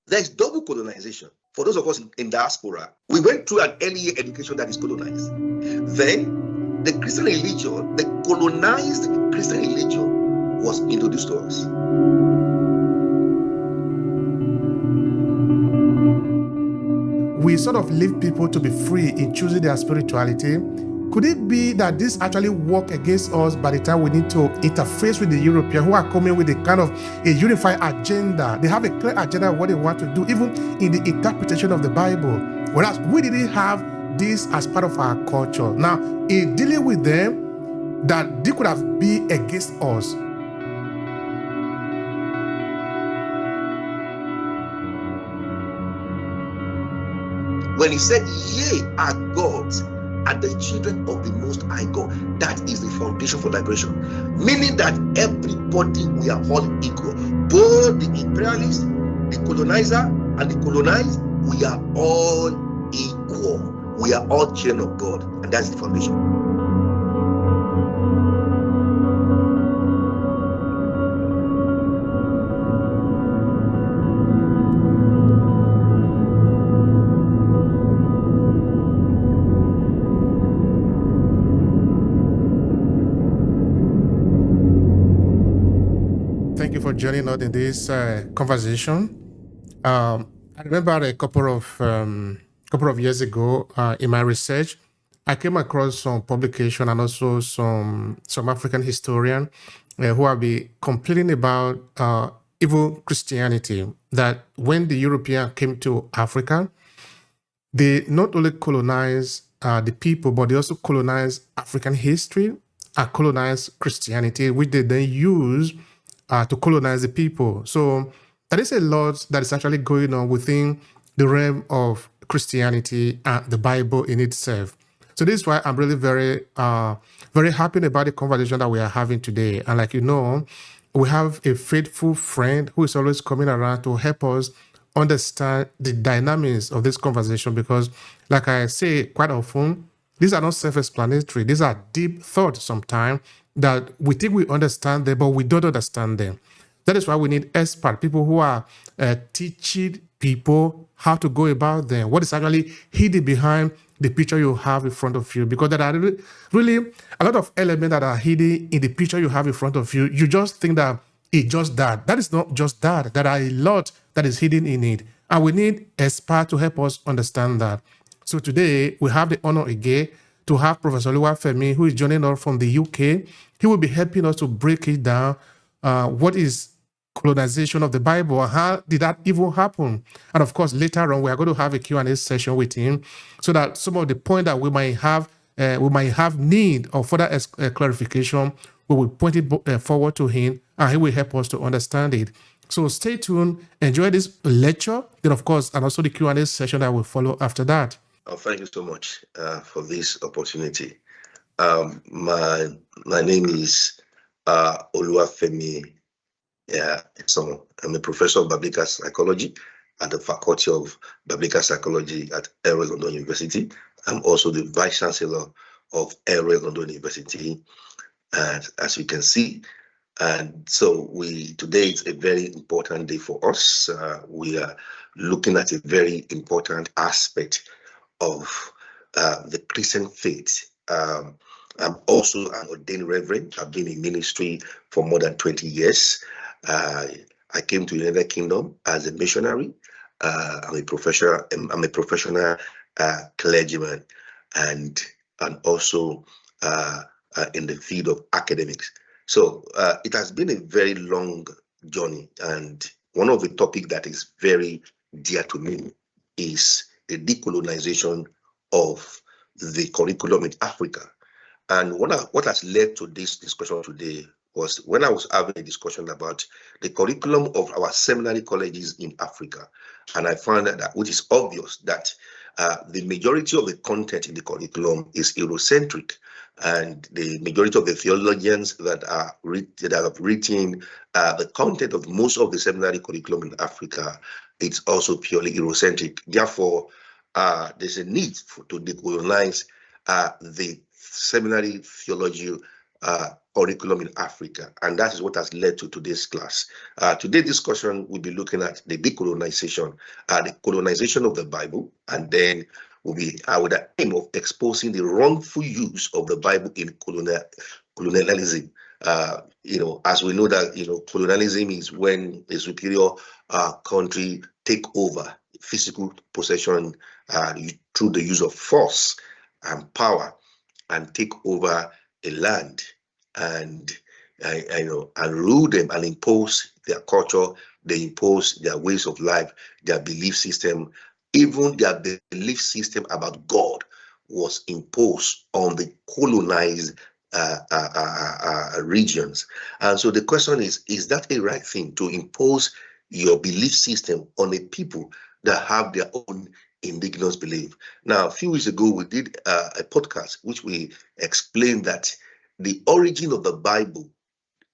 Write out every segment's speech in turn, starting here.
There's double colonization. For those of us in diaspora, we went through an early education that is colonized. Then the Christian religion, the colonized Christian religion, was introduced to us. We sort of leave people to be free in choosing their spirituality. Could it be that this actually work against us by the time we need to interface with the Europeans who are coming with a kind of a unified agenda? They have a clear agenda of what they want to do, even in the interpretation of the Bible. Whereas we didn't have this as part of our culture. Now, in dealing with them, that they could have been against us. When he said, "Ye are gods, and the children of the Most High God," that is the foundation for liberation. Meaning that everybody, we are all equal. Both the imperialist, the colonizer, and the colonized, we are all equal. We are all children of God, and that's the foundation. Thank you for joining us in this conversation. I remember a couple of years ago in my research, I came across some publication and also some African historian who have been complaining about even Christianity, that when the European came to Africa, they not only colonized the people, but they also colonized African history and colonized Christianity, which they then use to colonize the people. So there is a lot that is actually going on within the realm of Christianity and the Bible in itself. So this is why I'm really very happy about the conversation that we are having today. And like you know, we have a faithful friend who is always coming around to help us understand the dynamics of this conversation, because like I say quite often, these are not self-explanatory. These are deep thoughts sometimes that we think we understand them, but we don't understand them. That is why we need experts, people who are teaching people how to go about them, what is actually hidden behind the picture you have in front of you, because there are really a lot of elements that are hidden in the picture you have in front of you. You just think that it's just that. That is not just that. There are a lot that is hidden in it. And we need experts to help us understand that. So today, we have the honor again to have Professor Oluwafemi, who is joining us from the UK. He will be helping us to break it down. What is colonization of the Bible? How did that even happen? And of course, later on, we are going to have a Q&A session with him so that some of the points that we might have need of further clarification, we will point it forward to him, and he will help us to understand it. So stay tuned, enjoy this lecture, then of course, and also the Q&A session that will follow after that. Oh, thank you so much for this opportunity. My name is Oluwafemi Esan. I'm a professor of biblical psychology at the Faculty of Biblical Psychology at El-Roi London University. I'm also the Vice Chancellor of El-Roi London University, as you can see. And so today is a very important day for us. We are looking at a very important aspect of the Christian faith. I'm also an ordained reverend. I've been in ministry for more than 20 years. I came to the United Kingdom as a missionary. I'm a professional clergyman, and also in the field of academics. So it has been a very long journey, and one of the topics that is very dear to me is the decolonization of the curriculum in Africa. And what has led to this discussion today was when I was having a discussion about the curriculum of our seminary colleges in Africa. And I found that which is obvious, that the majority of the content in the curriculum is Eurocentric. And the majority of the theologians that have written the content of most of the seminary curriculum in Africa, it's also purely Eurocentric. Therefore, there's a need to decolonize the seminary theology curriculum in Africa, and that is what has led to today's class. Today's discussion will be looking at the decolonization, the colonization of the Bible, and then will be with the aim of exposing the wrongful use of the Bible in colonialism. As we know that colonialism is when a superior country take over physical possession through the use of force and power, and take over a land and rule them and impose their culture. They impose their ways of life, their belief system, even their belief system about God was imposed on the colonized regions. And so the question is that a right thing to impose your belief system on a people that have their own indigenous belief? Now, a few weeks ago, we did a podcast which we explained that the origin of the Bible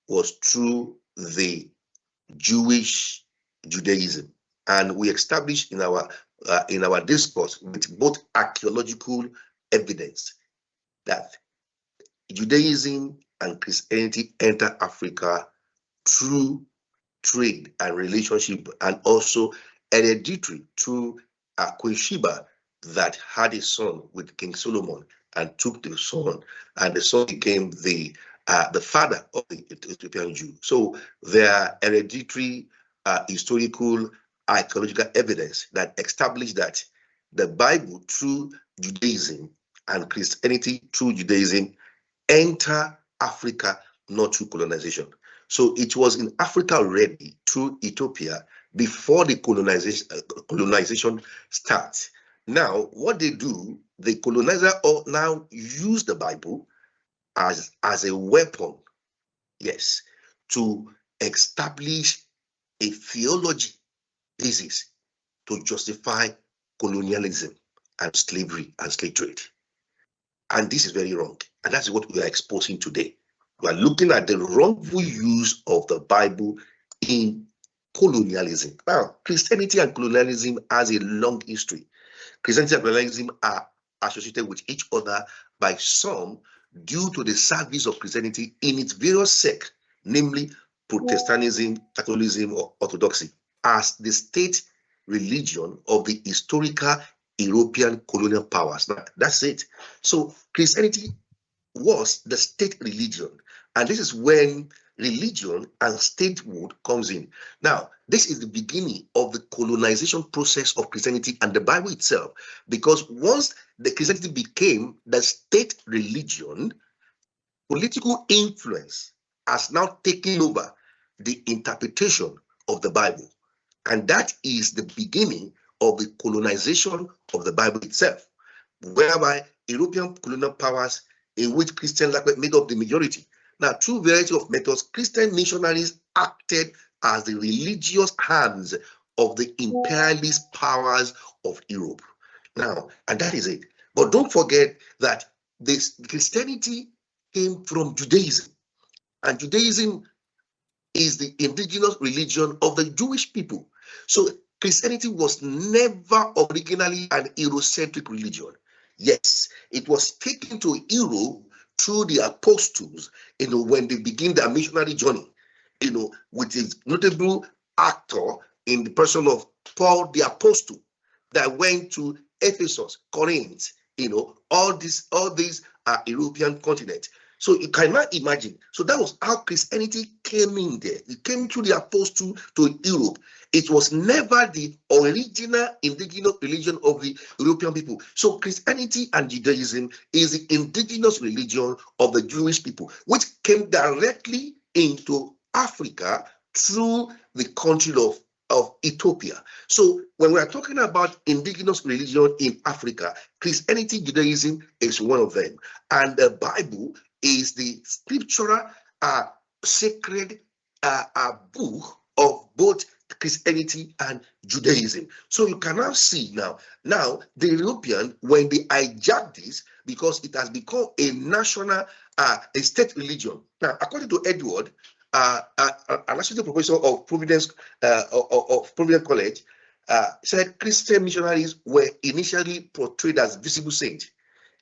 was through the Jewish Judaism, and we established in our discourse with both archaeological evidence that Judaism and Christianity enter Africa through trade and relationship, and also hereditary through Queen Sheba that had a son with King Solomon and took the son, and the son became the father of the Ethiopian Jew. So there are hereditary historical archaeological evidence that establish that the Bible through Judaism and Christianity through Judaism enter Africa, not through colonization. So it was in Africa already through Ethiopia before the colonization starts. Now, what they do, the colonizer now use the Bible as a weapon, yes, to establish a theology basis to justify colonialism and slavery and slave trade. And this is very wrong. And that's what we are exposing today. We are looking at the wrongful use of the Bible in colonialism. Now, Christianity and colonialism has a long history. Christianity and colonialism are associated with each other by some due to the service of Christianity in its various sects, namely Protestantism, Catholicism, or Orthodoxy, as the state religion of the historical European colonial powers. Now, that's it. So Christianity was the state religion, and this is when religion and statehood comes in. Now, this is the beginning of the colonization process of Christianity and the Bible itself, because once the Christianity became the state religion, political influence has now taken over the interpretation of the Bible, and that is the beginning of the colonization of the Bible itself, whereby European colonial powers, in which Christian language made up the majority. Now, through variety of methods, Christian missionaries acted as the religious hands of the imperialist powers of Europe. Now, and that is it. But don't forget that this Christianity came from Judaism, and Judaism is the indigenous religion of the Jewish people. So Christianity was never originally an Eurocentric religion. Yes, it was taken to Europe through the apostles, when they begin their missionary journey, with a notable actor in the person of Paul the Apostle that went to Ephesus, Corinth, all these European continent. So you cannot imagine. So that was how Christianity came in there. It came through the apostle to Europe. It was never the original indigenous religion of the European people. So Christianity and Judaism is the indigenous religion of the Jewish people, which came directly into Africa through the country of Ethiopia. So when we are talking about indigenous religion in Africa, Christianity, Judaism is one of them. And the Bible is the scriptural sacred book of both Christianity and Judaism. So you can now see now the European, when they hijack this, because it has become a national, a state religion. Now, according to Edward, an associate professor of Providence College, said Christian missionaries were initially portrayed as visible saints,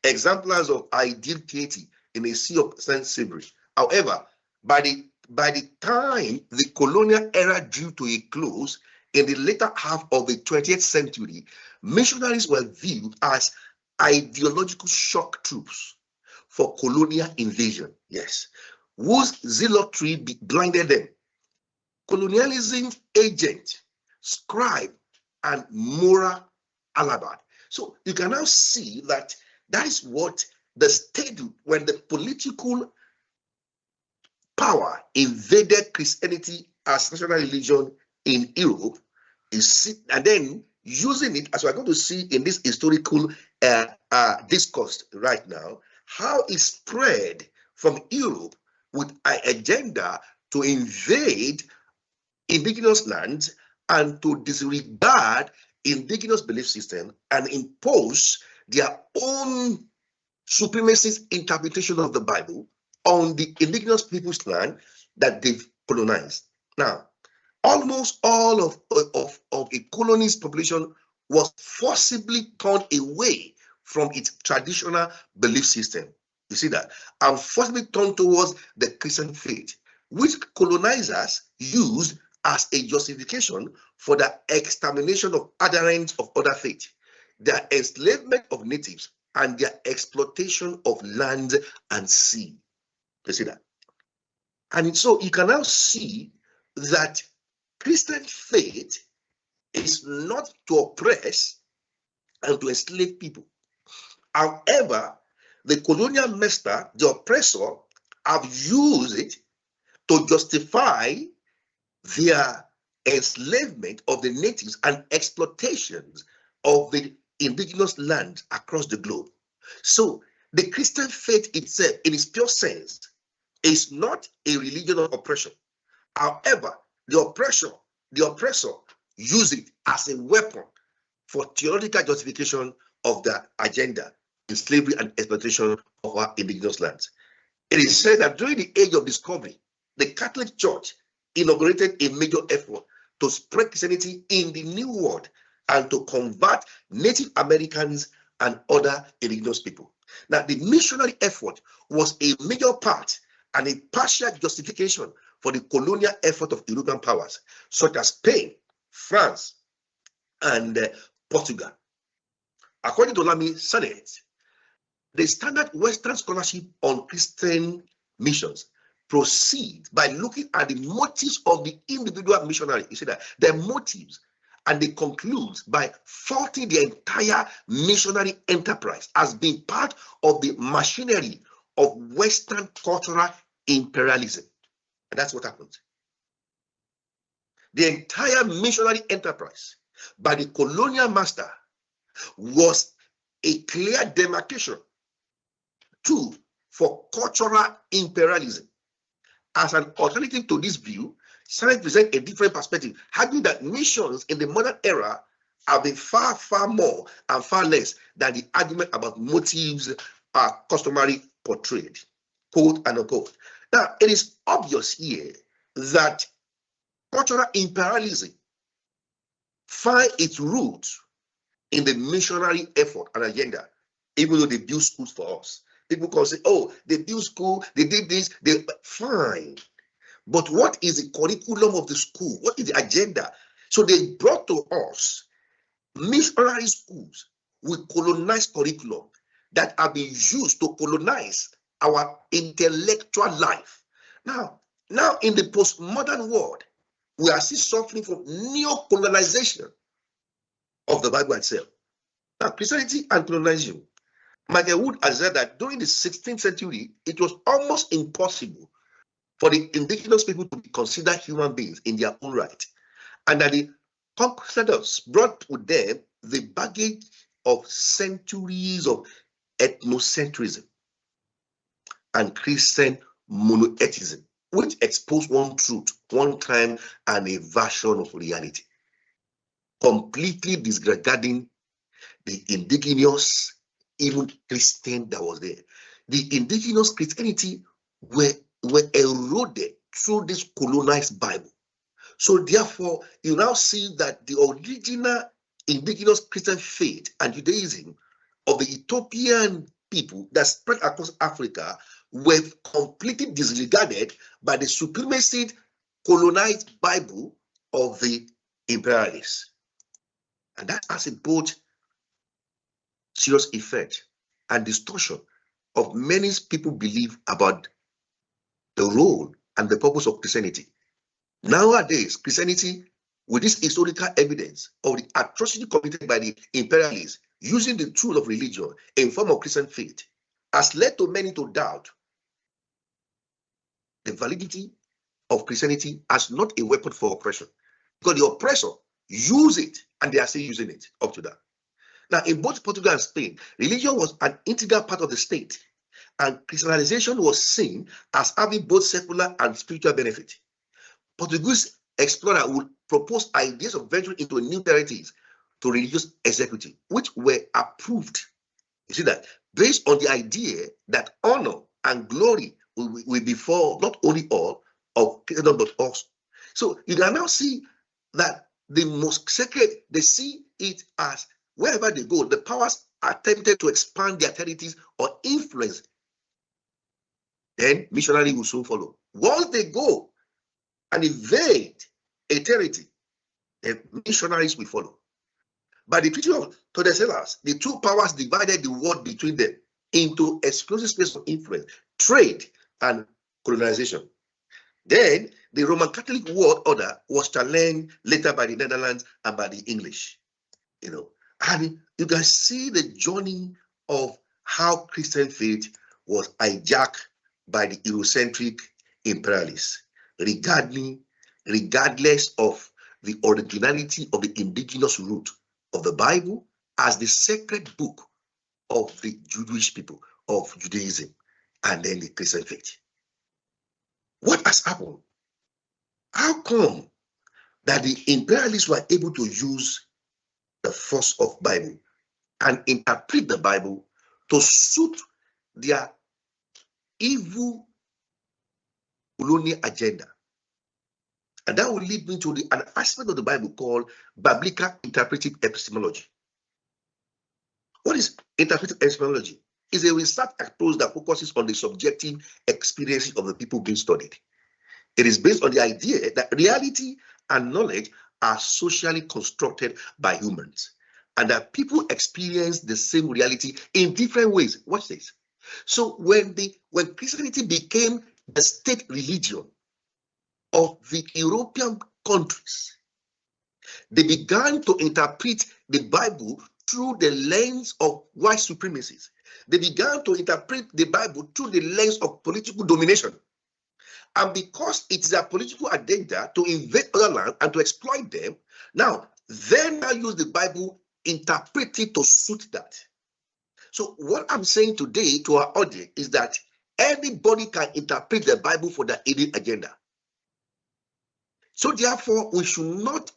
exemplars of ideal piety in a sea of Saint Savory, However, by the time the colonial era drew to a close in the later half of the 20th century, missionaries were viewed as ideological shock troops for colonial invasion, yes, whose zealotry blinded them. Colonialism agent, scribe, and moral alabar. So you can now see that that is what the state, when the political power invaded Christianity as national religion in Europe, and then using it, as we're going to see in this historical discourse right now, how it spread from Europe with an agenda to invade indigenous lands and to disregard indigenous belief system and impose their own supremacist interpretation of the Bible on the indigenous people's land that they've colonized. Now, almost all of a colony's population was forcibly turned away from its traditional belief system. You see that? And forcibly turned towards the Christian faith, which colonizers used as a justification for the extermination of adherents of other faiths, their enslavement of natives, and their exploitation of land and sea. You see that? And so you can now see that Christian faith is not to oppress and to enslave people. However, the colonial master, the oppressor, have used it to justify their enslavement of the natives and exploitations of the indigenous land across the globe. So the Christian faith itself, in its pure sense, is not a religion of oppression. However, the oppressor use it as a weapon for theological justification of the agenda in slavery and exploitation of our indigenous lands. It is said that during the age of discovery, the Catholic Church inaugurated a major effort to spread Christianity in the New World and to convert Native Americans and other indigenous people. Now, the missionary effort was a major part and a partial justification for the colonial effort of European powers, such as Spain, France, and Portugal. According to Lamy Sanet, the standard Western scholarship on Christian missions proceeds by looking at the motives of the individual missionary. You see that? Their motives, and they conclude by faulting the entire missionary enterprise as being part of the machinery of Western cultural imperialism. And that's what happens. The entire missionary enterprise by the colonial master was a clear demarcation for cultural imperialism. As an alternative to this view, science presents a different perspective, arguing that missions in the modern era have been far, far more and far less than the argument about motives are customary portrayed, quote and unquote. Now, it is obvious here that cultural imperialism finds its roots in the missionary effort and agenda, even though they build schools for us. People can say, oh, they built school, they did this, fine. But what is the curriculum of the school? What is the agenda? So they brought to us missionary schools with colonized curriculum that have been used to colonize our intellectual life. Now in the postmodern world, we are still suffering from neo-colonization of the Bible itself. Now, Christianity and colonization. Michael Wood has said that during the 16th century, it was almost impossible for the indigenous people to be considered human beings in their own right, and that the conquistadors brought with them the baggage of centuries of ethnocentrism and Christian monotheism, which exposed one truth, one time, and a version of reality, completely disregarding the indigenous, even Christian that was there. The indigenous Christianity were eroded through this colonized Bible. So therefore, you now see that the original indigenous Christian faith and Judaism of the Ethiopian people that spread across Africa were completely disregarded by the supremacist colonized Bible of the imperialists. And that has a both serious effect and distortion of many people believe about the role and the purpose of Christianity. Nowadays, Christianity, with this historical evidence of the atrocity committed by the imperialists using the tool of religion in form of Christian faith, has led to many to doubt the validity of Christianity as not a weapon for oppression, because the oppressor use it and they are still using it up to that. Now, in both Portugal and Spain, religion was an integral part of the state, and Christianization was seen as having both secular and spiritual benefit. Portuguese explorer would propose ideas of venturing into new territories to religious executive, which were approved. You see that? Based on the idea that honor and glory will befall not only all of Christendom but also. So you can now see that the most sacred, they see it as wherever they go, the powers are tempted to expand their territories or influence, then missionary will soon follow. Once they go and invade a territory, then missionaries will follow. By the Treaty of Tordesillas, the two powers divided the world between them into exclusive space of influence, trade, and colonization. Then the Roman Catholic world order was challenged later by the Netherlands and by the English. And you can see the journey of how Christian faith was hijacked by the Eurocentric imperialists, regardless of the originality of the indigenous root of the Bible as the sacred book of the Jewish people, of Judaism, and then the Christian faith. What has happened? How come that the imperialists were able to use the force of Bible and interpret the Bible to suit their evil colonial agenda? And that will lead me to an aspect of the Bible called biblical interpretive epistemology. What is interpretive epistemology? It's a research approach that focuses on the subjective experiences of the people being studied. It is based on the idea that reality and knowledge are socially constructed by humans, and that people experience the same reality in different ways. Watch this. So when Christianity became the state religion of the European countries, they began to interpret the Bible through the lens of white supremacies. They began to interpret the Bible through the lens of political domination. And because it is a political agenda to invade other lands and to exploit them, now they now use the Bible, interpret it to suit that. So what I'm saying today to our audience is that anybody can interpret the Bible for their hidden agenda. So therefore, we should not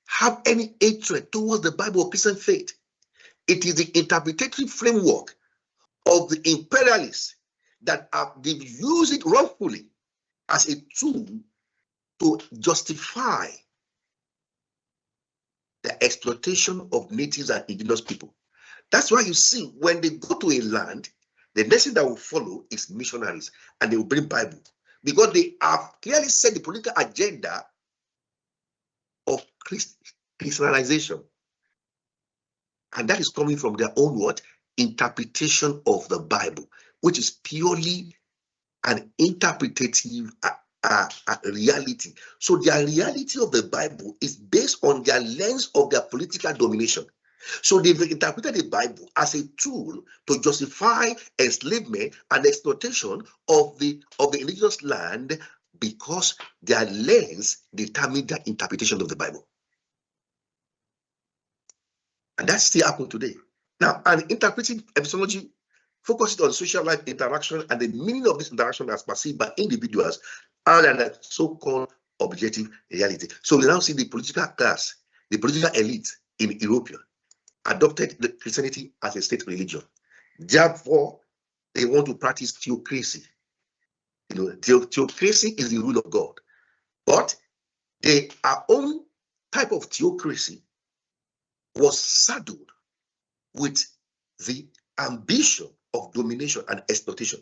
have any hatred towards the Bible or Christian faith. It is the interpretative framework of the imperialists that they've used it wrongfully as a tool to justify the exploitation of natives and indigenous people. That's why you see when they go to a land, the next thing that will follow is missionaries, and they will bring Bible, because they have clearly set the political agenda of Christianization. And that is coming from their own what? Interpretation of the Bible, which is purely an interpretative reality. So their reality of the Bible is based on their lens of their political domination. So they've interpreted the Bible as a tool to justify enslavement and exploitation of the indigenous land, because their lens determined their interpretation of the Bible. And that still happens today. Now, an interpretive epistemology focuses on social life interaction and the meaning of this interaction as perceived by individuals and a so-called objective reality. So we now see the political class, the political elite in Europe adopted the Christianity as a state religion. Therefore, they want to practice theocracy. Theocracy is the rule of God. But their own type of theocracy was saddled with the ambition of domination and exploitation.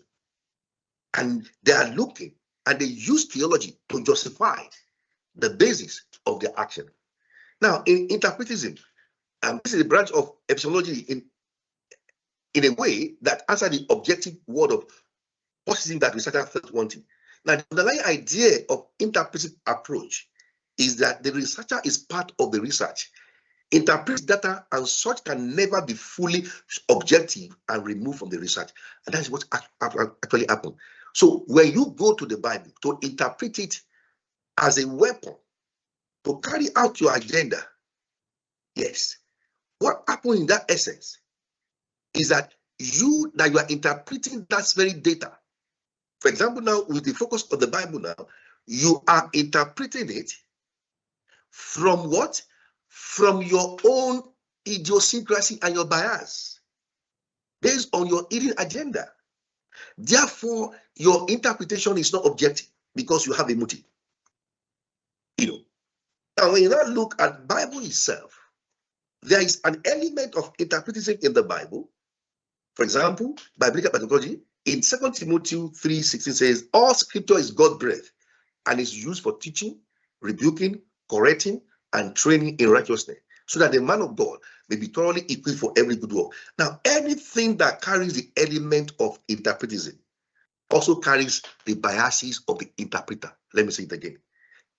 And they are looking and they use theology to justify the basis of their action. Now, in interpretism, this is a branch of epistemology in a way that answers the objective word of positing that researchers felt wanting. Now, the underlying idea of interpretive approach is that the researcher is part of the research, interprets data, and such can never be fully objective and removed from the research. And that is what actually happened. So when you go to the Bible to interpret it as a weapon to carry out your agenda, yes, what happened in that essence is that you are interpreting that very data. For example, now with the focus of the Bible now, you are interpreting it from what? From your own idiosyncrasy and your bias, based on your hidden agenda. Therefore, your interpretation is not objective because you have a motive. Now when you now look at Bible itself, there is an element of interpretation in the Bible. For example, biblical pedagogy in 2 Timothy 3:16 says, all scripture is God-breathed and is used for teaching, rebuking, correcting, and training in righteousness, so that the man of God may be thoroughly equipped for every good work. Now, anything that carries the element of interpretism also carries the biases of the interpreter. Let me say it again.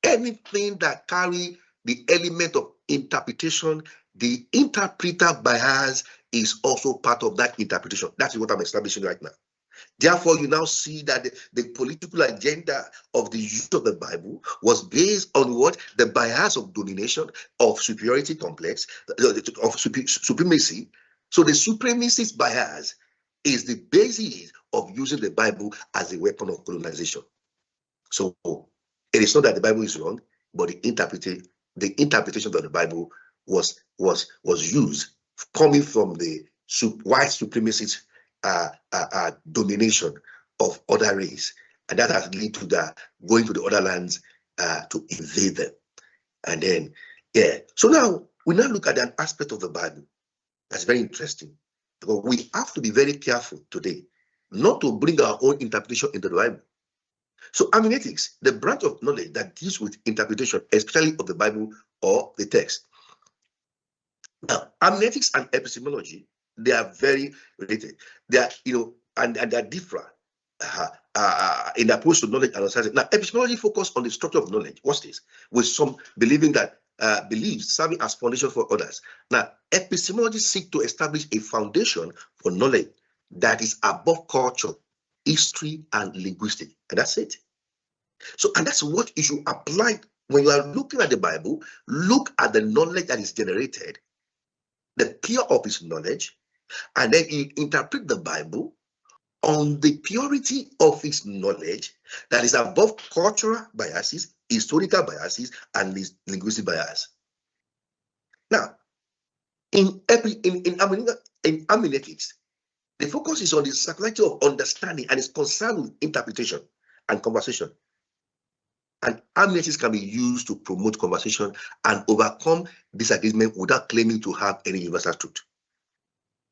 Anything that carries the element of interpretation, the interpreter bias is also part of that interpretation. That is what I'm establishing right now. Therefore, you now see that the political agenda of the use of the Bible was based on what? The bias of domination, of superiority complex, of supremacy. So the supremacist bias is the basis of using the Bible as a weapon of colonization. So it is not that the Bible is wrong, but the interpretation of the Bible was used coming from the white supremacist domination of other race, and that has led to the going to the other lands to invade them. And then so now we now look at an aspect of the Bible that's very interesting, because we have to be very careful today not to bring our own interpretation into the Bible. So hermeneutics, the branch of knowledge that deals with interpretation, especially of the Bible or the text. Now, hermeneutics and epistemology, they are very related. They are, and they are different in approach to knowledge and understanding. Now, epistemology focuses on the structure of knowledge. What's this? With some believing that beliefs serving as foundation for others. Now, epistemology seeks to establish a foundation for knowledge that is above culture, history, and linguistics. And that's it. So, and that's what you should apply when you are looking at the Bible. Look at the knowledge that is generated, the pure of its knowledge, and then you interpret the Bible on the purity of its knowledge that is above cultural biases, historical biases, and linguistic bias. Now, in hermeneutics, the focus is on the psychology of understanding and is concerned with interpretation and conversation. And hermeneutics can be used to promote conversation and overcome disagreement without claiming to have any universal truth.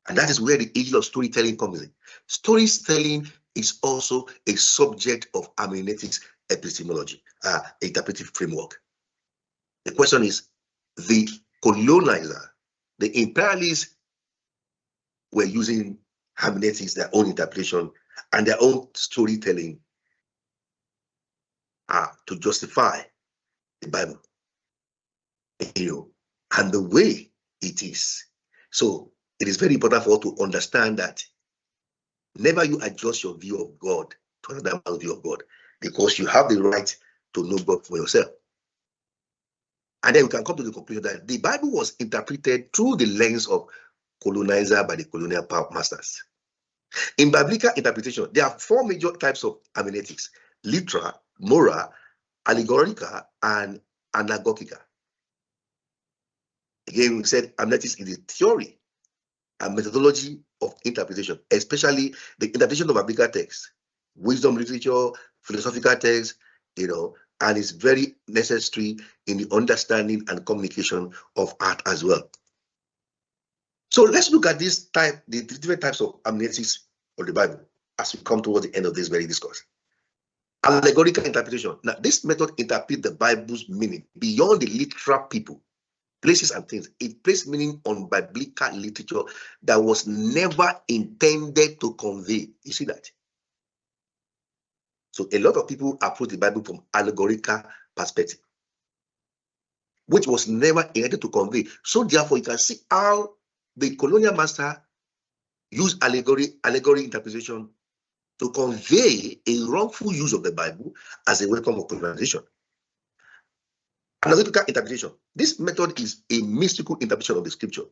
And that is where the age of storytelling comes in. Storytelling is also a subject of hermeneutics epistemology, interpretive framework. The question is, the colonizer, the imperialists were using hermeneutics, their own interpretation, and their own storytelling to justify the Bible, and the way it is. So it is very important for us to understand that never you adjust your view of God to another man's view of God, because you have the right to know God for yourself. And then we can come to the conclusion that the Bible was interpreted through the lens of colonizer by the colonial power masters. In biblical interpretation, there are 4 major types of hermeneutics: literal, moral, allegorical, and anagogical. Again, we said hermeneutics is the theory and methodology of interpretation, especially the interpretation of biblical texts, wisdom literature, philosophical texts, and it's very necessary in the understanding and communication of art as well. So let's look at the different types of hermeneutics of the Bible as we come towards the end of this very discourse. Allegorical interpretation. Now, this method interprets the Bible's meaning beyond the literal people, places, and things. It places meaning on biblical literature that was never intended to convey. You see that? So a lot of people approach the Bible from allegorical perspective, which was never intended to convey. So therefore, you can see how the colonial master used allegory interpretation to convey a wrongful use of the Bible as a weapon of colonization. Analytical interpretation. This method is a mystical interpretation of the scripture.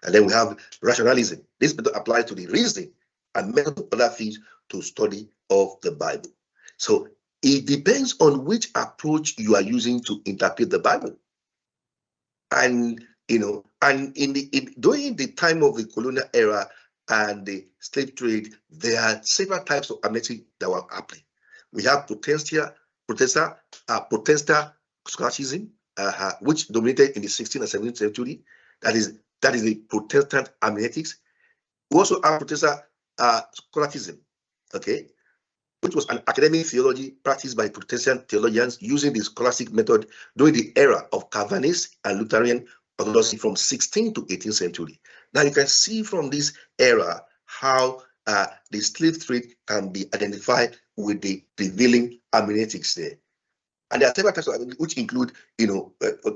And then we have rationalism. This method applies to the reasoning and method of other things to study of the Bible. So it depends on which approach you are using to interpret the Bible. And during the time of the colonial era and the slave trade, there are several types of hermeneutics that were happening. We have Protestant scholasticism, which dominated in the 16th and 17th century. That is the Protestant hermeneutics. We also have Protestant scholasticism, okay, which was an academic theology practiced by Protestant theologians using the scholastic method during the era of Calvinist and Lutheran orthodoxy from 16th to 18th century. Now you can see from this era how the slave trade can be identified with the prevailing hermeneutics there. And there are several types of, which include,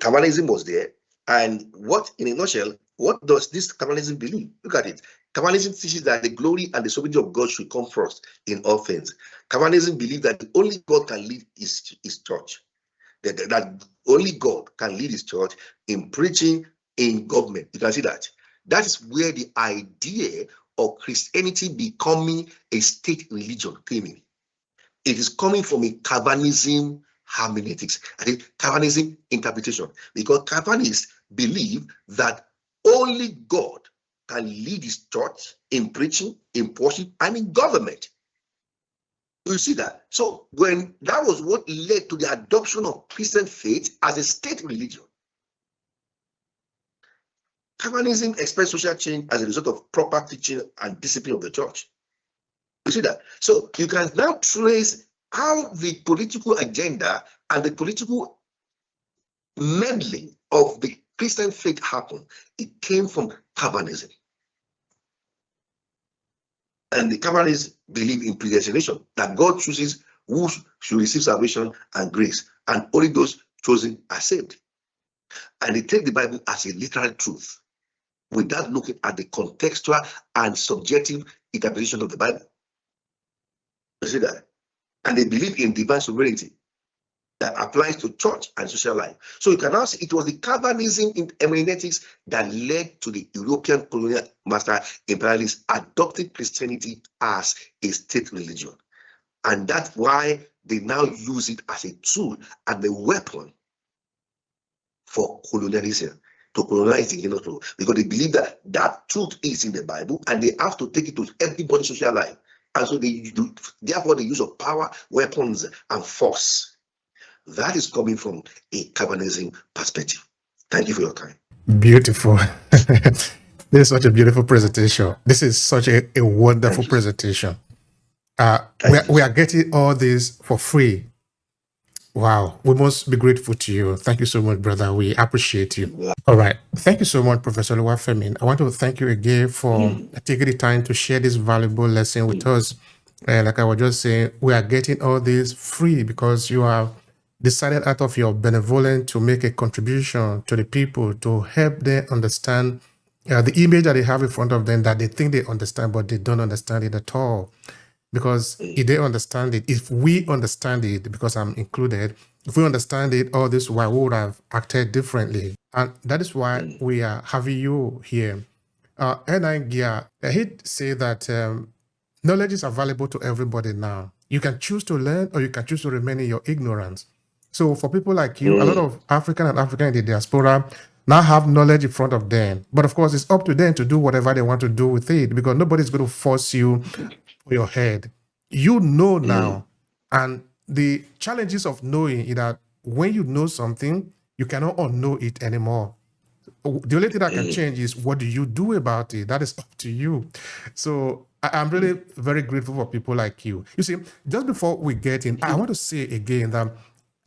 Calvinism was there. And what, in a nutshell, what does this Calvinism believe? Look at it. Calvinism teaches that the glory and the sovereignty of God should come first in all things. Calvinism believes that only God can lead his church. That only God can lead his church in preaching, in government. You can see that. That is where the idea of Christianity becoming a state religion came in. It is coming from a Calvinism hermeneutics, and Calvinism interpretation, because Calvinists believe that only God can lead his church in preaching, in worship, and in government. You see that? So when that was what led to the adoption of Christian faith as a state religion. Calvinism expects social change as a result of proper teaching and discipline of the church. You see that? So you can now trace how the political agenda and the political meddling of the Christian faith happened. It came from Calvinism. And the Calvinists believe in predestination, that God chooses who should receive salvation and grace, and only those chosen are saved. And they take the Bible as a literal truth without looking at the contextual and subjective interpretation of the Bible. You see that? And they believe in divine sovereignty that applies to church and social life. So you can now see it was the Calvinism in hermeneutics that led to the European colonial master imperialists adopting Christianity as a state religion. And that's why they now use it as a tool and a weapon for colonialism, to colonize the kingdom, because they believe that that truth is in the Bible and they have to take it to everybody's social life. And so therefore the use of power, weapons, and force. That is coming from a Calvinism perspective. Thank you for your time. Beautiful. This is such a beautiful presentation. This is such a wonderful presentation. We are getting all this for free. Wow. We must be grateful to you. Thank you so much, brother. We appreciate you. All right. Thank you so much, Professor Oluwafemi. I want to thank you again for taking the time to share this valuable lesson with us. Like I was just saying, we are getting all this free because you have decided out of your benevolence to make a contribution to the people, to help them understand the image that they have in front of them that they think they understand, but they don't understand it at all. Because if they understand it, if we understand it, because I'm included, if we understand it, all this while we would have acted differently. And that is why we are having you here. He'd say that knowledge is available to everybody now. You can choose to learn or you can choose to remain in your ignorance. So for people like you, a lot of African in the diaspora now have knowledge in front of them. But of course, it's up to them to do whatever they want to do with it, because nobody's going to force you for your head. You know now. And the challenges of knowing is that when you know something, you cannot unknow it anymore. The only thing that can change is what do you do about it? That is up to you. So I'm really very grateful for people like you. You see, just before we get in, I want to say again that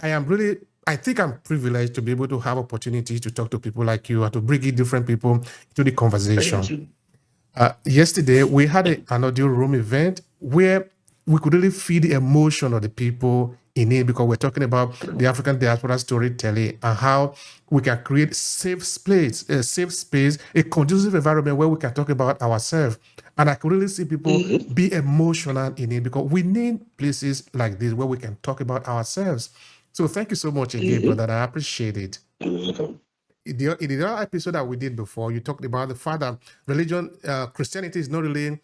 I think I'm privileged to be able to have opportunity to talk to people like you and to bring in different people into the conversation. Yesterday, we had an audio room event where we could really feel the emotion of the people in it, because we're talking about the African diaspora storytelling and how we can create safe space, a conducive environment where we can talk about ourselves. And I could really see people be emotional in it, because we need places like this where we can talk about ourselves. So thank you so much again, brother. I appreciate it. In the other episode that we did before, you talked about the fact that religion, Christianity is not really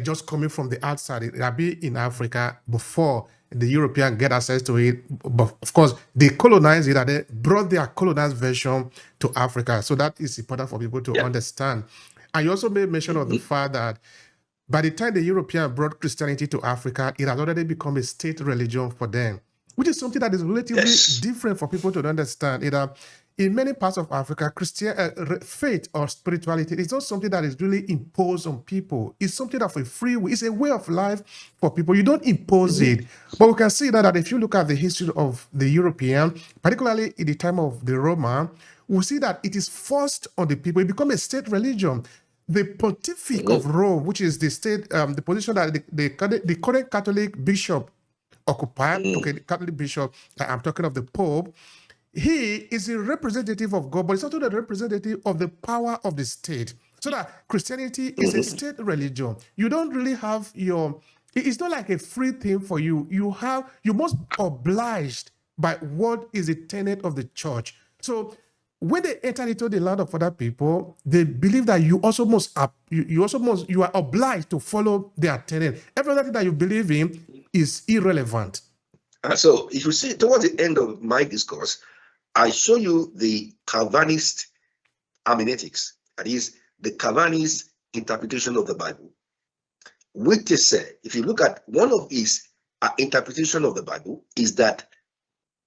just coming from the outside. It had been in Africa before the European get access to it. But of course, they colonized it and they brought their colonized version to Africa. So that is important for people to understand. And you also made mention of the fact that by the time the European brought Christianity to Africa, it had already become a state religion for them, which is something that is relatively different for people to understand. In many parts of Africa, Christian faith or spirituality is not something that is really imposed on people. It's something of a free will. It's a way of life for people. You don't impose it. But we can see that if you look at the history of the European, particularly in the time of the Roman, we see that it is forced on the people. It becomes a state religion. The Pontific of Rome, which is the state, the position that the current Catholic bishop occupied, the Catholic bishop, I'm talking of the Pope, he is a representative of God, but he's also the representative of the power of the state. So that Christianity is a state religion. You don't really have it's not like a free thing for you. You must be obliged by what is the tenet of the church. So when they enter into the land of other people, they believe that you are obliged to follow their tenet. Everything that you believe in is irrelevant. So if you see towards the end of my discourse, I show you the Calvinist hermeneutics, that is the Calvinist interpretation of the Bible, which they say, if you look at one of his interpretation of the Bible, is that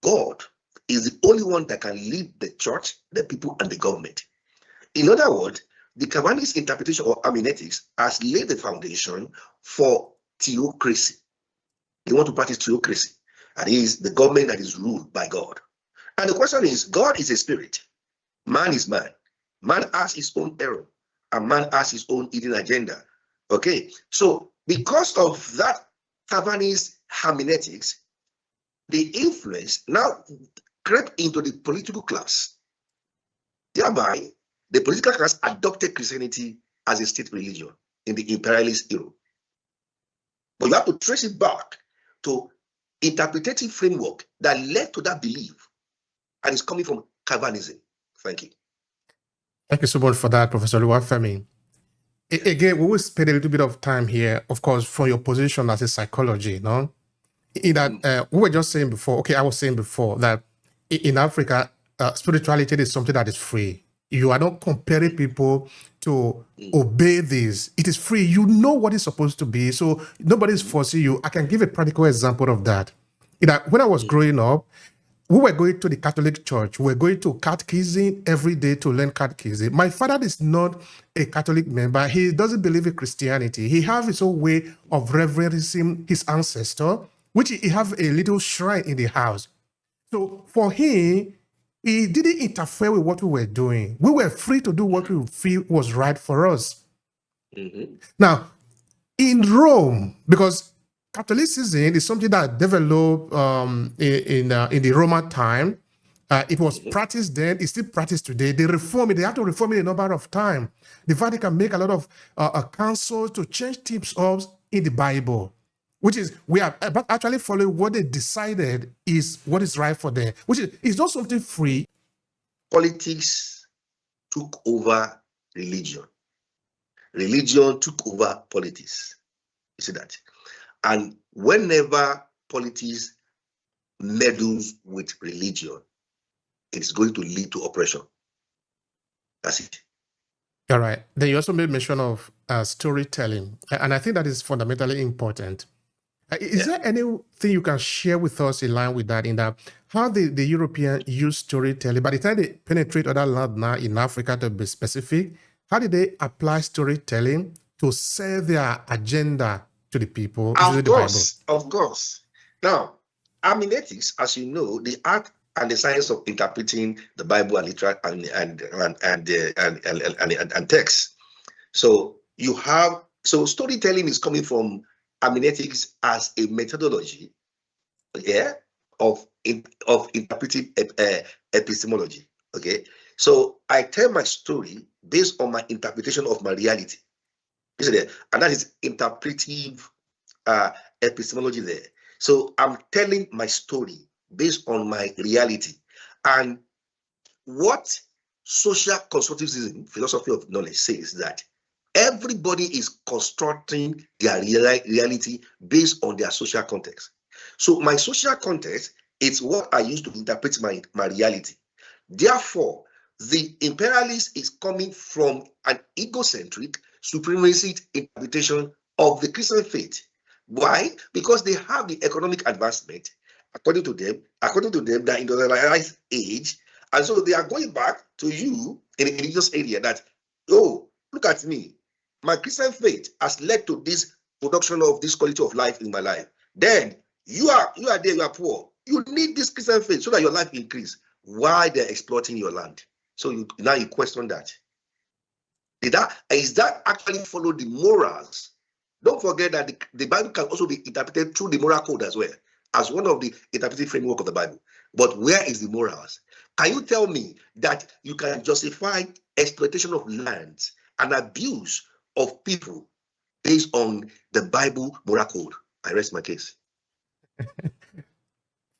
God is the only one that can lead the church, the people, and the government. In other words, the Calvinist interpretation of hermeneutics has laid the foundation for theocracy. They want to practice theocracy, that is the government that is ruled by God. And the question is, God is a spirit, man is man. Man has his own error, and man has his own hidden agenda. Okay, so because of that Calvinist hermeneutics, the influence now crept into the political class. Thereby, the political class adopted Christianity as a state religion in the imperialist era. But you have to trace it back to interpretative framework that led to that belief, and it's coming from Calvinism. Thank you. Thank you so much for that, Professor Oluwafemi. Again, we will spend a little bit of time here, of course, from your position as a psychology, no? In that, we were just saying before, okay, I was saying before that in Africa, spirituality is something that is free. You are not comparing people to obey this. It is free. You know what it's supposed to be, so nobody's forcing you. I can give a practical example of that. When I was growing up, we were going to the Catholic Church. We were going to catechism every day to learn catechism. My father is not a Catholic member. He doesn't believe in Christianity. He has his own way of reverencing his ancestor, which he have a little shrine in the house. So for him, he didn't interfere with what we were doing. We were free to do what we feel was right for us. Now, in Rome, because Catholicism is something that developed in the Roman time. It was practiced then. It's still practiced today. They reform it. They have to reform it a number of times. The Vatican make a lot of councils to change things up in the Bible, which is we are actually following what they decided is what is right for them, which is it's not something free. Politics took over religion. Religion took over politics. You see that? And whenever politics meddles with religion, it's going to lead to oppression. That's it. All right. Then you also made mention of storytelling, and I think that is fundamentally important. Is there anything you can share with us in line with that? In that, how the European use storytelling. By the time they penetrate other land now in Africa, to be specific, how did they apply storytelling to sell their agenda to the people using Of the Bible? course, of course. Now, hermeneutics, as you know, the art and the science of interpreting the Bible and literature and text. So you have storytelling is coming from hermeneutics as a methodology, yeah, of interpretive epistemology. Okay, so I tell my story based on my interpretation of my reality. Isn't it? And that is interpretive uh, epistemology there. So I'm telling my story based on my reality. And what social constructivism, philosophy of knowledge, says that everybody is constructing their reality based on their social context. So my social context is what I use to interpret my reality. Therefore, the imperialist is coming from an egocentric, supremacist interpretation of the Christian faith. Why? Because they have the economic advancement, according to them, the industrialized age, and so they are going back to you in a religious area that, oh, look at me. My Christian faith has led to this production of this quality of life in my life. Then you are there, you are poor. You need this Christian faith so that your life increase. Why they're exploiting your land? So now you question that. Is that actually follow the morals? Don't forget that the Bible can also be interpreted through the moral code as well, as one of the interpretive framework of the Bible. But where is the morals? Can you tell me that you can justify exploitation of lands and abuse of people based on the Bible moral code? I rest my case.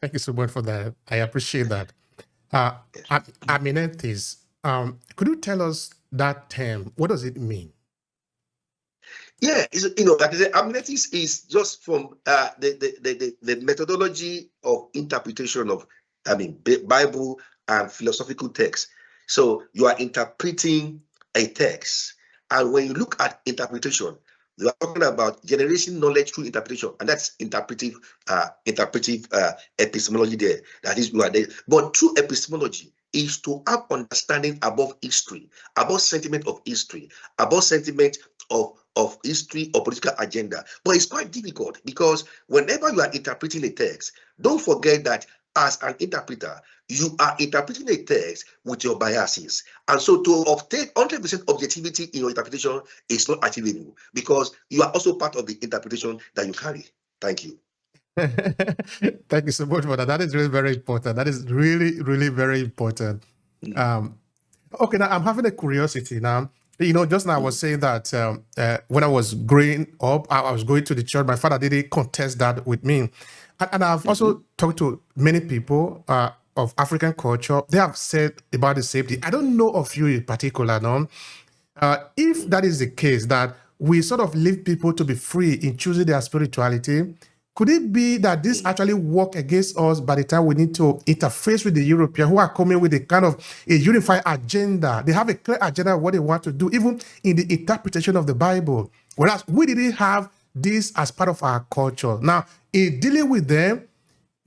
Thank you so much for that. I appreciate that. Hermeneutics. Could you tell us that term? What does it mean? Yeah, like I said, hermeneutics is just from the methodology of interpretation of, Bible and philosophical texts. So you are interpreting a text, and when you look at interpretation, you are talking about generating knowledge through interpretation, and that's interpretive epistemology there. That is, you are there. But true epistemology is to have understanding above history, about sentiment of history, about sentiment of history or political agenda. But it's quite difficult because whenever you are interpreting a text, don't forget that as an interpreter, you are interpreting a text with your biases. And so to obtain 100% objectivity in your interpretation is not achievable because you are also part of the interpretation that you carry. Thank you. Thank you so much for that. That is really very important. That is really, really very important. Okay, now I'm having a curiosity now. Just now I was saying that when I was growing up, I was going to the church. My father didn't contest that with me. And I've also talked to many people of African culture. They have said about the same thing. I don't know of you in particular, no? If that is the case, that we sort of leave people to be free in choosing their spirituality, could it be that this actually work against us by the time we need to interface with the European who are coming with a kind of a unified agenda? They have a clear agenda of what they want to do, even in the interpretation of the Bible. Whereas we didn't have this as part of our culture. Now, in dealing with them,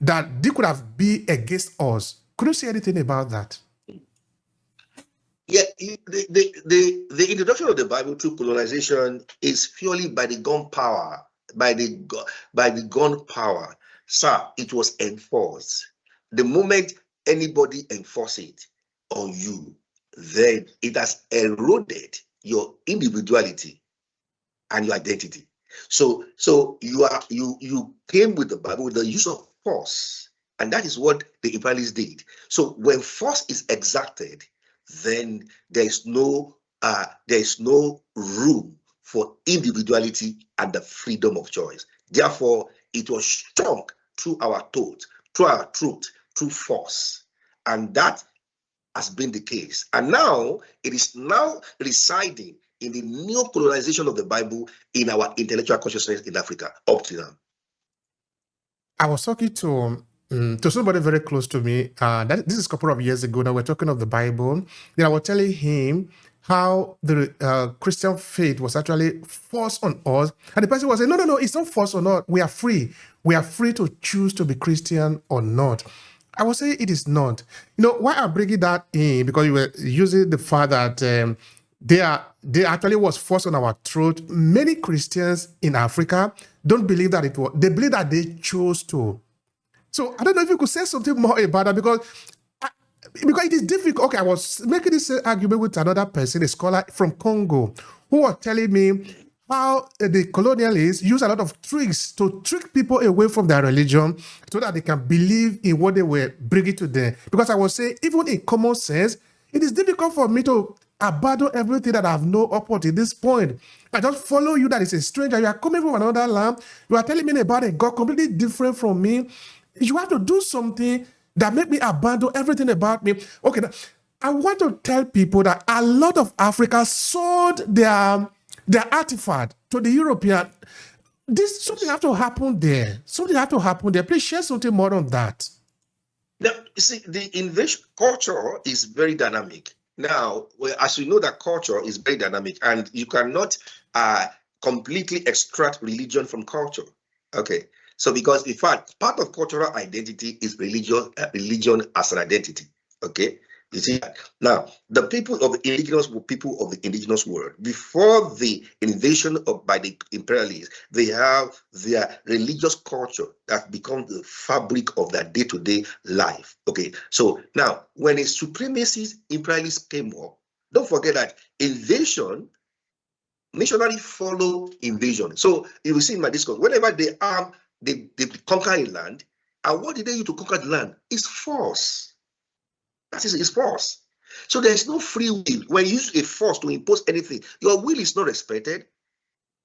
that they could have been against us. Could you say anything about that? Yeah, the introduction of the Bible through colonization is purely by the gunpowder. By the gunpowder, sir, it was enforced. The moment anybody enforce it on you, then it has eroded your individuality and your identity. So you came with the Bible with the use of force, and that is what the imperialists did. So when force is exacted, then there is no room for individuality and the freedom of choice. Therefore, it was strong through our thought, through our truth, through force. And that has been the case. And now, it is now residing in the neo-colonization of the Bible in our intellectual consciousness in Africa, up to now. I was talking to somebody very close to me. This is a couple of years ago. Now we're talking of the Bible. Then I was telling him how the Christian faith was actually forced on us. And the person was saying, no, it's not forced on us. We are free. We are free to choose to be Christian or not. I would say it is not. You know, why I'm bringing that in, because you were using the fact that they actually was forced on our throat. Many Christians in Africa don't believe that it was, they believe that they chose to. So I don't know if you could say something more about that, because it is difficult. Okay, I was making this argument with another person, a scholar from Congo, who was telling me how the colonialists use a lot of tricks to trick people away from their religion so that they can believe in what they were bringing to them. Because I was saying, even in common sense, it is difficult for me to abandon everything that I have known up until this point. I just follow you that is a stranger. You are coming from another land. You are telling me about a God completely different from me. You have to do something that make me abandon everything about me. Okay, I want to tell people that a lot of Africa sold their artifact to the European. This something have to happen there. Something have to happen there. Please share something more on that. Now, you see, the invasion culture is very dynamic. Now, as you know, that culture is very dynamic, and you cannot completely extract religion from culture. Okay, so because in fact, part of cultural identity is religion as an identity. Okay, you see that? Now, the people of the indigenous world, before the invasion by the imperialists, they have their religious culture that becomes the fabric of their day-to-day life. Okay, so now when a supremacist imperialist came up, don't forget that invasion missionary follow invasion. So you will see in my discourse, whenever they conquer a land, and what did they use to conquer the land? It's force. That is, it's force. So there is no free will. When you use a force to impose anything, your will is not respected.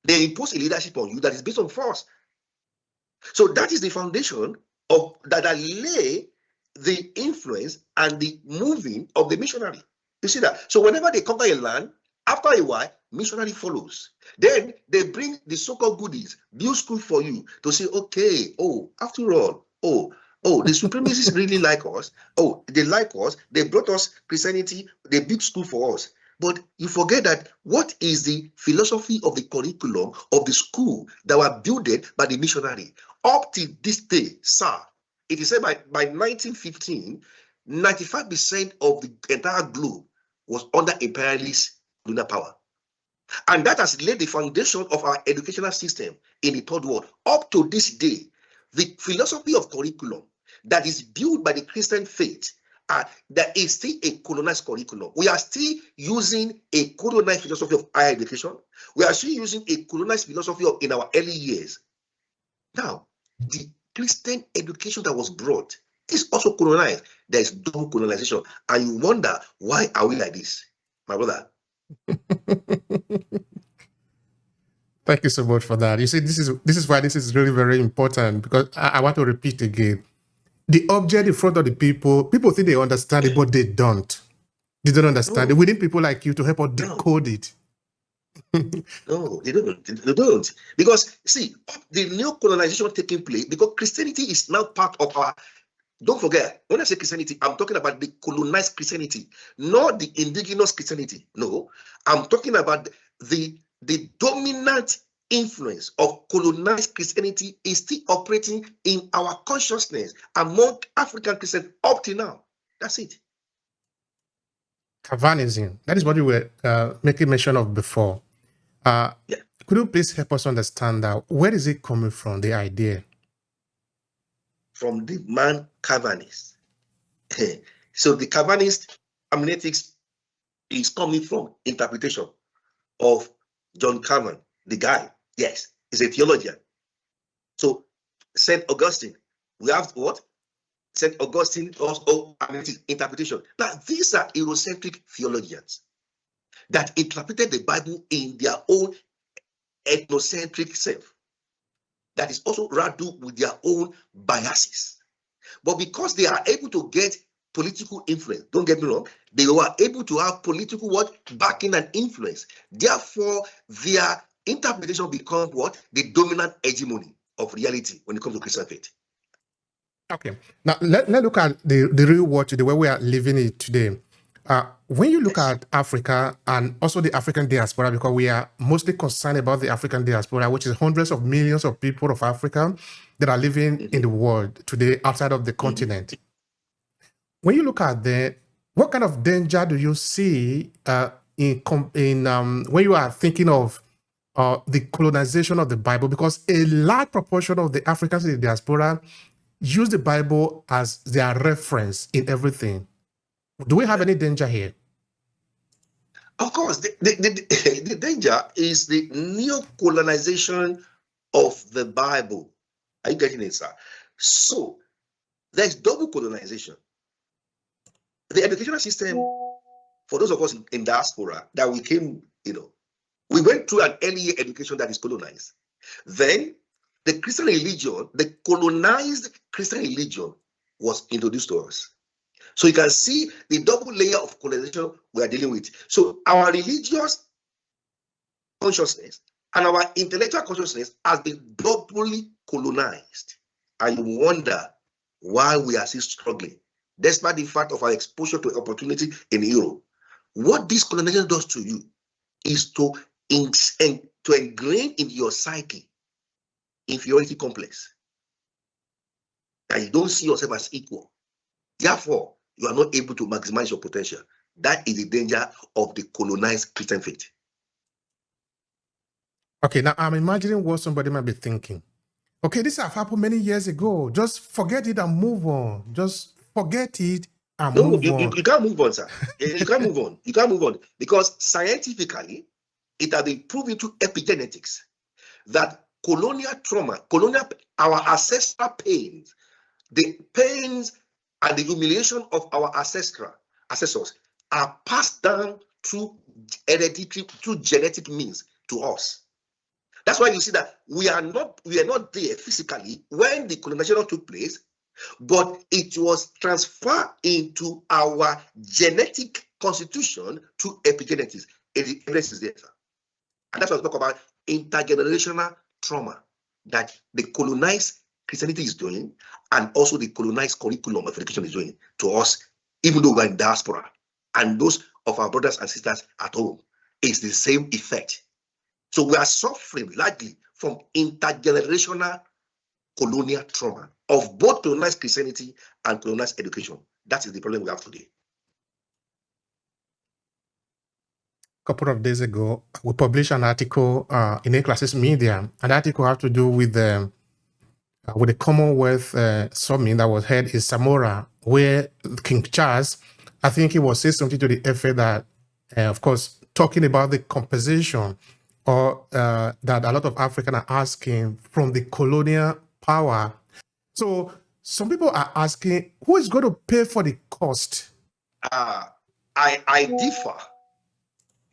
They impose a leadership on you that is based on force. So that is the foundation of that lay the influence and the moving of the missionary. You see that? So whenever they conquer a land, after a while, missionary follows. Then they bring the so-called goodies, build school for you to say, okay, after all, the supremacists really like us. They like us. They brought us Christianity. They built school for us. But you forget that what is the philosophy of the curriculum of the school that were built by the missionary? Up to this day, sir, it is said by 1915, 95% of the entire globe was under imperialist lunar power. And that has laid the foundation of our educational system in the third world. Up to this day, the philosophy of curriculum that is built by the Christian faith, that is still a colonized curriculum. We are still using a colonized philosophy of higher education. We are still using a colonized philosophy in our early years. Now, the Christian education that was brought is also colonized. There is double colonization. And you wonder, why are we like this, my brother? Thank you so much for that. You see, this is why this is really very important, because I want to repeat again. The object in front of the people think they understand it, but they don't. They don't understand it. We need people like you to help us decode it. No, they don't. Because, see, the new colonization taking place, because Christianity is now part of our. Don't forget, when I say Christianity, I'm talking about the colonized Christianity, not the indigenous Christianity. No, I'm talking about the dominant influence of colonized Christianity is still operating in our consciousness among African Christians up to now. That's it. Calvinism. That is what you were making mention of before. Yeah. Could you please help us understand that? Where is it coming from, the idea? From the man Calvinist. So the Calvinist hermeneutics is coming from interpretation of John Calvin, the guy. Yes, he's a theologian. So St. Augustine, we have what? St. Augustine also interpretation. Now, these are Eurocentric theologians that interpreted the Bible in their own ethnocentric self. That is also rattled with their own biases. But because they are able to get political influence, don't get me wrong, they were able to have political backing and influence. Therefore, their interpretation becomes the dominant hegemony of reality when it comes to Christian faith. Okay. Now let's look at the real world today, where we are living it today. When you look at Africa and also the African diaspora, because we are mostly concerned about the African diaspora, which is hundreds of millions of people of Africa that are living in the world today outside of the continent. when you look at that, what kind of danger do you see when you are thinking of the colonization of the Bible? Because a large proportion of the Africans in the diaspora use the Bible as their reference in everything. Do we have any danger here? Of course, the danger is the neo-colonization of the Bible. Are you getting it, sir? So there's double colonization. The educational system, for those of us in diaspora, that we came, we went through an early education that is colonized. Then the Christian religion, the colonized Christian religion, was introduced to us. So you can see the double layer of colonization we are dealing with. So our religious consciousness and our intellectual consciousness has been doubly colonized. And you wonder why we are still struggling, despite the fact of our exposure to opportunity in Europe. What this colonization does to you is to ingrain in your psyche inferiority complex, that you don't see yourself as equal. Therefore, you are not able to maximize your potential. That is the danger of the colonized Christian faith. Okay, now I'm imagining what somebody might be thinking. Okay, this have happened many years ago. Just forget it and move on. Just forget it and move on. You can't move on, sir. You can't move on. You can't move on because scientifically, it has been proven through epigenetics that colonial trauma, our ancestral pains, the pains and the humiliation of our ancestors are passed down through hereditary, through genetic means to us. That's why you see that we are not there physically when the colonization took place, but it was transferred into our genetic constitution through epigenetics. The evidence is there. And that's what we talk about intergenerational trauma that the colonized Christianity is doing, and also the colonized curriculum of education is doing to us, even though we're in diaspora. And those of our brothers and sisters at home, it's the same effect. So we are suffering largely from intergenerational colonial trauma of both colonized Christianity and colonized education. That is the problem we have today. A couple of days ago, we published an article in A-Classes Media. An article had to do with the Commonwealth summit that was held in Samora, where King Charles, I think he was saying something to the effect that, of course, talking about the compensation or that a lot of Africans are asking from the colonial power. So some people are asking, who is going to pay for the cost? I differ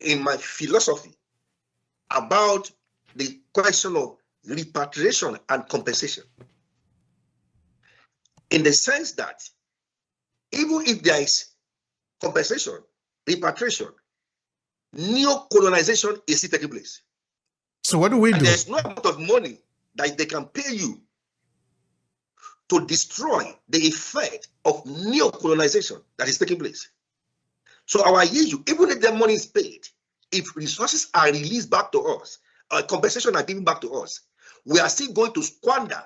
in my philosophy about the question of repatriation and compensation, in the sense that even if there is compensation, repatriation, neo-colonization is still taking place. So what do we do? There's no amount of money that they can pay you to destroy the effect of neo-colonization that is taking place. So our issue, even if the money is paid, if resources are released back to us, compensation are given back to us, we are still going to squander,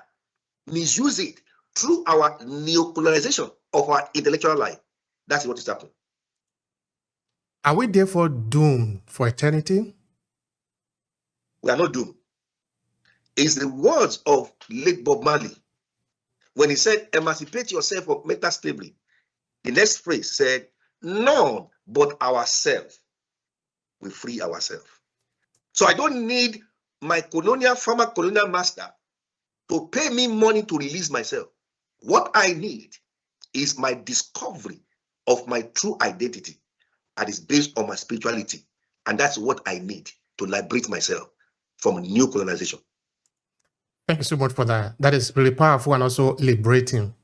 misuse it through our neo-colonization of our intellectual life. That's what is happening. Are we therefore doomed for eternity? We are not doomed. It's the words of late Bob Marley when he said, emancipate yourself from mental slavery. The next phrase said, none but ourselves will free ourselves. So I don't need my former colonial master to pay me money to release myself. What I need is my discovery of my true identity that is based on my spirituality. And that's what I need to liberate myself from new colonization. Thank you so much for that. That is really powerful and also liberating.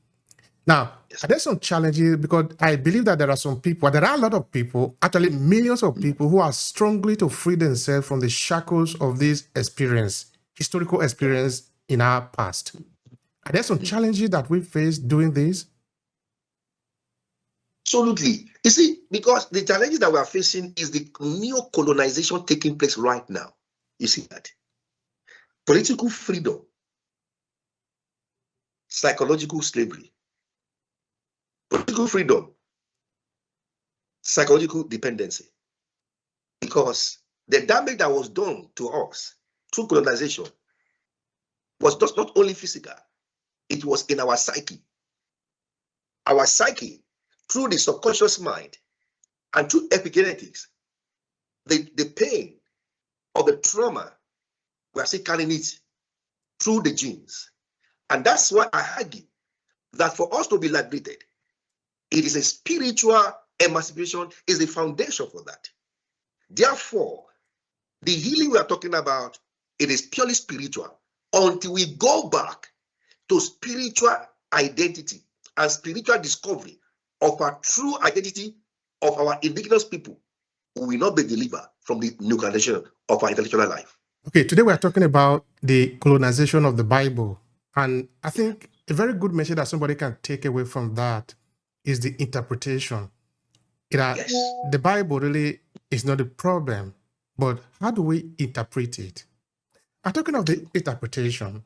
Now, yes, there's some challenges because I believe that there are a lot of people, actually millions of people who are struggling to free themselves from the shackles of this historical experience in our past. Are there some challenges that we face doing this? Absolutely. You see, because the challenges that we are facing is the neo-colonization taking place right now. You see that? Political freedom, psychological slavery, political freedom, psychological dependency. Because the damage that was done to us through colonization was just not only physical, it was in our psyche. Our psyche, through the subconscious mind and through epigenetics, the pain or the trauma, we are still carrying it through the genes. And that's why I argue that for us to be liberated, it is a spiritual emancipation, is the foundation for that. Therefore, the healing we are talking about, it is purely spiritual until we go back to spiritual identity and spiritual discovery of our true identity of our indigenous people. We will not be delivered from the nuclearization of our intellectual life. Okay, today we are talking about the colonization of the Bible. And I think a very good message that somebody can take away from that is the interpretation. Yes. The Bible really is not the problem, but how do we interpret it? I'm talking of the interpretation.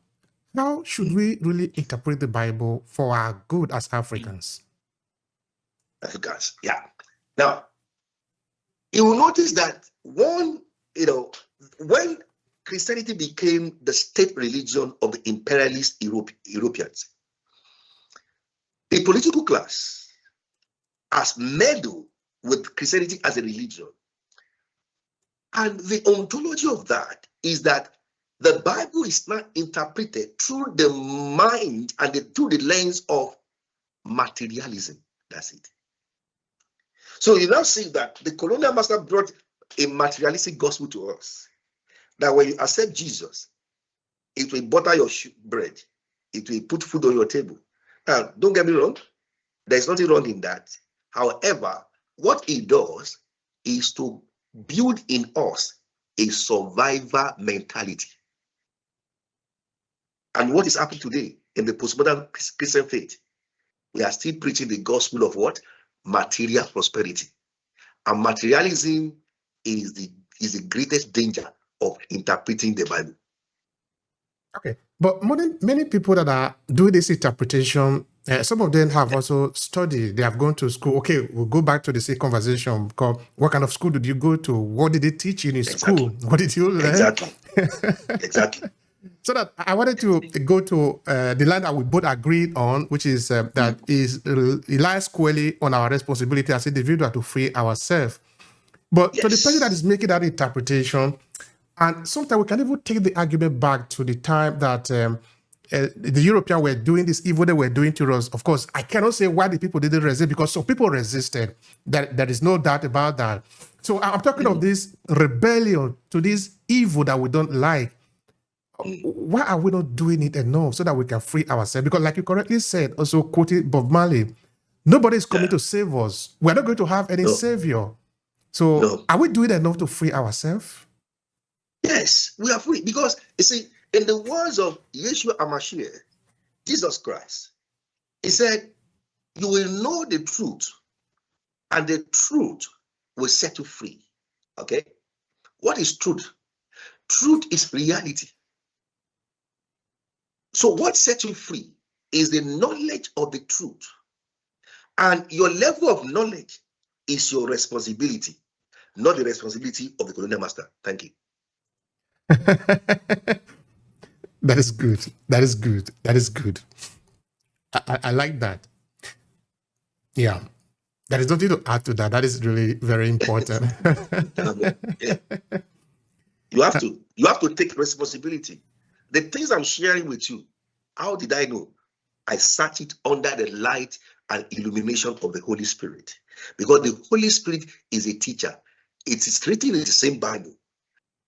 How should we really interpret the Bible for our good as Africans? Yeah. Now, you will notice that when Christianity became the state religion of the imperialist Europeans, the political class has meddled with Christianity as a religion. And the ontology of that is that the Bible is not interpreted through the mind and through the lens of materialism. That's it. So you now see that the colonial master brought a materialistic gospel to us. That when you accept Jesus, it will butter your bread. It will put food on your table. Now, don't get me wrong. There's nothing wrong in that. However, what it does is to build in us a survivor mentality. And what is happening today in the postmodern Christian faith? We are still preaching the gospel of what? Material prosperity. And materialism is the greatest danger of interpreting the Bible. Okay, but many people that are doing this interpretation, some of them have also studied. They have gone to school. Okay, we'll go back to the same conversation. Because what kind of school did you go to? What did they teach you in school? What did you learn? Exactly. So that I wanted to go to the line that we both agreed on, which is that it lies squarely on our responsibility as individuals to free ourselves. But to the person that is making that interpretation, and sometimes we can even take the argument back to the time that the Europeans were doing this evil they were doing to us. Of course, I cannot say why the people didn't resist, because some people resisted. There is no doubt about that. So I'm talking of this rebellion to this evil that we don't like. Why are we not doing it enough so that we can free ourselves? Because like you correctly said, also quoted Bob Marley, nobody is coming to save us. We're not going to have any savior. So are we doing enough to free ourselves? Yes, we are free. Because, you see, in the words of Yeshua HaMashiach, Jesus Christ, he said, you will know the truth, and the truth will set you free. Okay? What is truth? Truth is reality. So what sets you free is the knowledge of the truth. And your level of knowledge is your responsibility, not the responsibility of the colonial master. Thank you. That is good. That is good. That is good. I like that. Yeah. There is nothing to add to that. That is really very important. Yeah. You have to take responsibility. The things I'm sharing with you, how did I know? I sat it under the light and illumination of the Holy Spirit. Because the Holy Spirit is a teacher. It is written in the same Bible.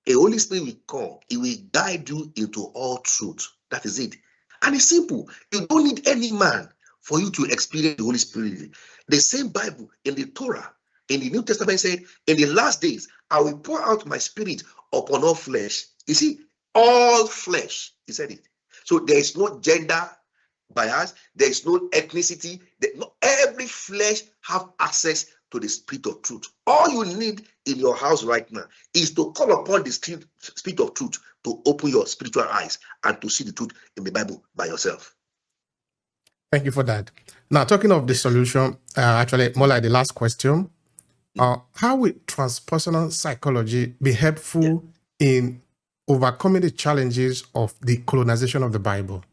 A Holy Spirit will come. It will guide you into all truth. That is it. And it's simple. You don't need any man for you to experience the Holy Spirit. The same Bible in the Torah, in the New Testament said, in the last days, I will pour out my spirit upon all flesh. You see, all flesh, he said it. So there is no gender bias, there is no ethnicity. Every flesh have access to the spirit of truth. All you need in your house right now is to call upon the spirit of truth to open your spiritual eyes and to see the truth in the Bible by yourself. Thank you for that. Now, talking of the solution, actually, more like the last question, how will transpersonal psychology be Yeah, helpful in overcoming the challenges of the colonization of the Bible?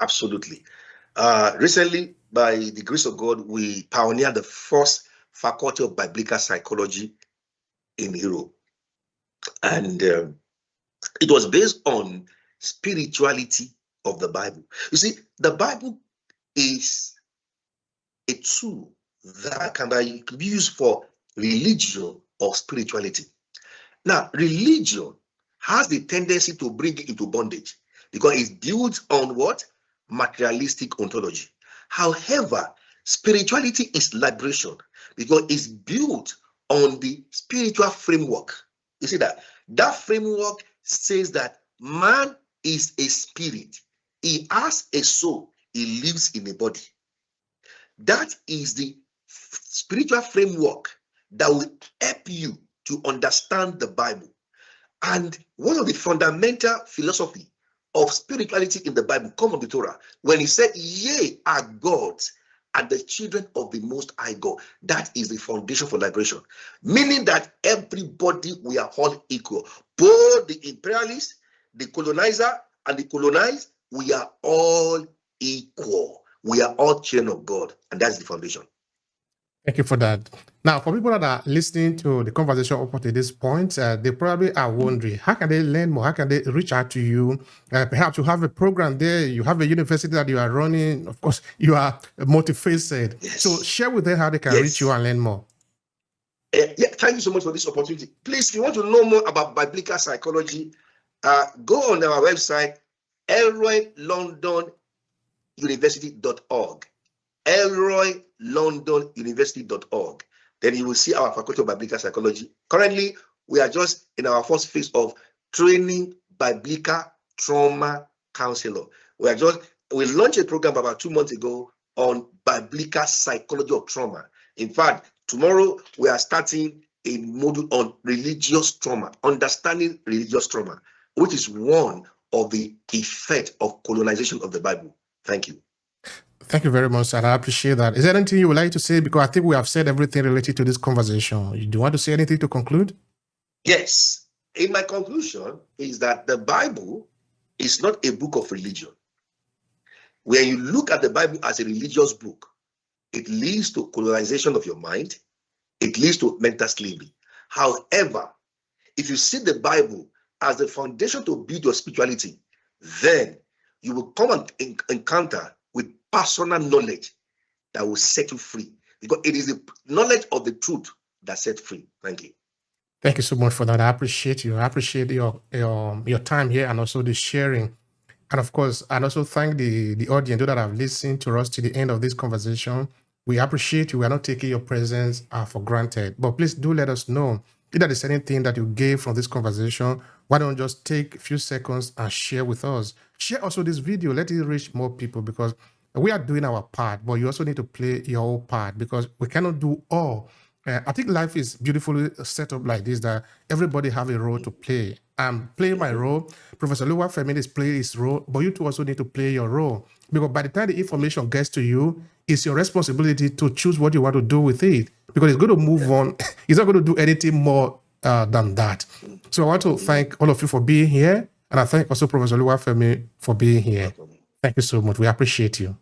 absolutely. Recently, by the grace of God, we pioneered the first faculty of biblical psychology in Europe. And it was based on spirituality of the Bible. You see, the Bible is a tool that can be used for religion or spirituality. Now, religion has the tendency to bring it into bondage because it's built on what? Materialistic ontology. However, spirituality is liberation because it's built on the spiritual framework. You see that? That framework says that man is a spirit, he has a soul, he lives in a body. That is the spiritual framework that will help you to understand the Bible. And one of the fundamental philosophy of spirituality in the Bible come from the Torah. When he said, "Ye are gods and the children of the Most High God," that is the foundation for liberation. Meaning that everybody, we are all equal. Both the imperialist, the colonizer, and the colonized, we are all equal. We are all children of God, and that's the foundation. Thank you for that. Now, for people that are listening to the conversation up to this point, they probably are wondering, how can they learn more? How can they reach out to you? Perhaps you have a program there, you have a university that you are running. Of course, you are multifaceted. Yes. So share with them how they can reach you and learn more. Yeah, thank you so much for this opportunity. Please, if you want to know more about biblical psychology, go on our website, El-Roi London University.org. El-Roi London University.org. Then you will see our faculty of biblical psychology. Currently, we are just in our first phase of training biblical trauma counselor. We launched a program about 2 months ago on biblical psychology of trauma. In fact, tomorrow we are starting a module on religious trauma, understanding religious trauma, which is one of the effects of colonization of the Bible. Thank you. Thank you very much, sir. I appreciate that. Is there anything you would like to say? Because I think we have said everything related to this conversation. Do you want to say anything to conclude? Yes. In my conclusion is that the Bible is not a book of religion. When you look at the Bible as a religious book, it leads to colonization of your mind. It leads to mental slavery. However, if you see the Bible as the foundation to build your spirituality, then you will come and encounter with personal knowledge that will set you free, because it is the knowledge of the truth that sets free. Thank you. Thank you so much for that. I appreciate you. I appreciate your time here and also the sharing. And of course, I also thank the audience that have listened to us to the end of this conversation. We appreciate you. We are not taking your presence for granted. But please do let us know if there is anything that you gave from this conversation. Why don't you just take a few seconds and share with us? Share also this video. Let it reach more people, because we are doing our part, but you also need to play your own part, because we cannot do all. I think life is beautifully set up like this, that everybody have a role to play. I'm playing my role. Professor Oluwafemi is playing his role, but you two also need to play your role. Because by the time the information gets to you, it's your responsibility to choose what you want to do with it. Because it's going to move on. It's not going to do anything more than that. So I want to thank all of you for being here. And I thank also Professor Oluwafemi for being here. Thank you so much. We appreciate you.